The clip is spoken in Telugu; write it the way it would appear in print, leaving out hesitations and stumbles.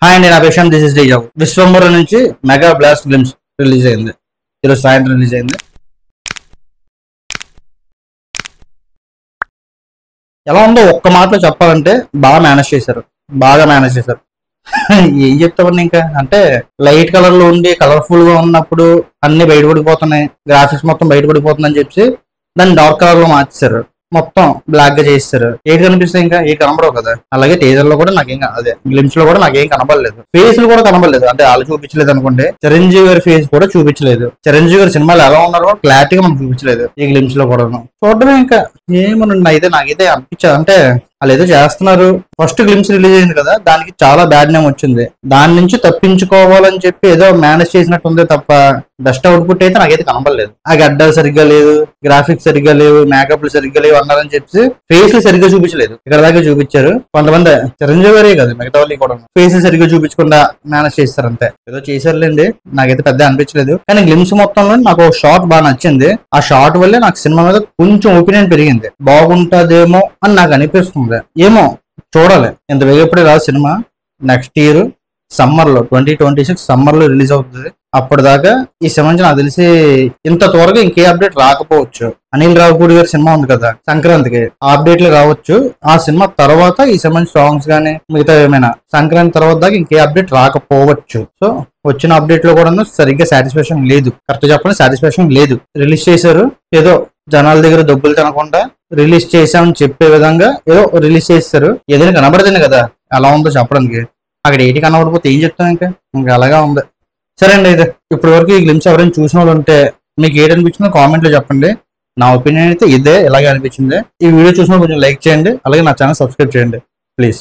హాయ్ అండి, నా పేషెంట్ దిస్ ఇస్ డీజావ్. విశ్వంబర నుంచి మెగా బ్లాస్ట్ గ్లిమ్స్ రిలీజ్ అయింది. ఈరోజు సాయంత్రం రిలీజ్ అయింది. ఎలా ఉందో ఒక్క మాటలో చెప్పాలంటే బాగా మేనేజ్ చేశారు. ఏం చెప్తామండి ఇంకా అంటే లైట్ కలర్ లో ఉండి కలర్ఫుల్ గా ఉన్నప్పుడు అన్ని బయటపడిపోతున్నాయి, గ్రాఫిక్స్ మొత్తం బయటపడిపోతుంది అని చెప్పి దాన్ని డార్క్ కలర్ లో మార్చేశారు. మొత్తం బ్లాక్ గా చేస్తారు. ఏది కనిపిస్తే ఇంకా ఏ కనబడవు కదా. అలాగే టీజర్ లో కూడా నాకేం అదే గ్లిమ్స్ లో కూడా నాకేం కనబడలేదు. ఫేస్ కూడా కనబడలేదు. అంటే వాళ్ళు చూపించలేదు అనుకోండి. చిరంజీవి గారి ఫేస్ కూడా చూపించలేదు. చిరంజీవి గారి సినిమాలు ఎలా ఉన్నారో క్లారిటీగా మనకు చూపించలేదు ఈ గ్లిమ్స్ లో కూడా. చూడడమే ఇంకా ఏమన్నా అయితే నాకైతే అనిపించదు. అంటే వాళ్ళు ఏదో చేస్తున్నారు. ఫస్ట్ గ్లిమ్స్ రిలీజ్ అయింది కదా, దానికి చాలా బ్యాడ్ నేమ్ వచ్చింది. దాని నుంచి తప్పించుకోవాలని చెప్పి ఏదో మేనేజ్ చేసినట్టు ఉంది తప్ప బెస్ట్ అవుట్పుట్ అయితే నాకైతే కనబడలేదు. ఆ గడ్డలు సరిగ్గా లేదు, గ్రాఫిక్స్ సరిగ్గా లేవు, మేకప్లు సరిగ్గా లేవు అన్నారని చెప్పి ఫేస్ సరిగ్గా చూపించలేదు. ఇక్కడ దాకా చూపించారు. కొంతమంది చిరంజీవి గారే కదా, మిగతా వాళ్ళు కూడా ఫేస్ సరిగ్గా చూపించకుండా మేనేజ్ చేస్తారు. అంతే ఏదో చేశారులేండి, నాకైతే పెద్ద అనిపించలేదు. కానీ గ్లిమ్స్ మొత్తంలో నాకు ఒక షాట్ బాగా నచ్చింది. ఆ షాట్ వల్లే నాకు సినిమా మీద కొంచెం ఒపీనియన్ పెరిగింది. బాగుంటదేమో అని నాకు అనిపిస్తుంది. ఏమో చూడాలి. ఇంత వేగప్పుడే రాదు సినిమా. నెక్స్ట్ ఇయర్ సమ్మర్ లో 2026 సమ్మర్ లో రిలీజ్ అవుతుంది. అప్పటిదాకా ఈ సంబంధించి నాకు తెలిసి ఇంత త్వరగా ఇంకే అప్డేట్ రాకపోవచ్చు. అనిల్ రావుపూడి గారి సినిమా ఉంది కదా సంక్రాంతికి, అప్డేట్లు రావచ్చు. ఆ సినిమా తర్వాత ఈ సంబంధించి సాంగ్స్ గానీ మిగతా ఏమైనా సంక్రాంతి తర్వాత దాకా ఇంకే అప్డేట్ రాకపోవచ్చు. సో వచ్చిన అప్డేట్ లో కూడా సరిగ్గా సాటిస్ఫాక్షన్ లేదు. కరెక్ట్ చెప్పండి, సాటిస్ఫాక్షన్ లేదు. రిలీజ్ చేశారు, ఏదో జనాల దగ్గర డబ్బులు తినకుండా రిలీజ్ చేసామని చెప్పే విధంగా ఏదో రిలీజ్ చేస్తారు. ఏదైనా కనబడుతుంది కదా ఎలా ఉందో చెప్పడానికి. అక్కడ ఏంటి కనబడిపోతే ఏం చెప్తాం ఇంకా అలాగా ఉంది. సరే అండి, అయితే ఇప్పటి వరకు ఈ గ్లిమ్స్ ఎవరైనా చూసిన వాళ్ళు ఉంటే మీకు ఏంటనిపించిందో కామెంట్ లో చెప్పండి. నా ఒపీనియన్ అయితే ఇదే, ఇలాగే అనిపించింది. ఈ వీడియో చూసిన కొంచెం లైక్ చేయండి, అలాగే నా ఛానల్ సబ్స్క్రైబ్ చేయండి ప్లీజ్.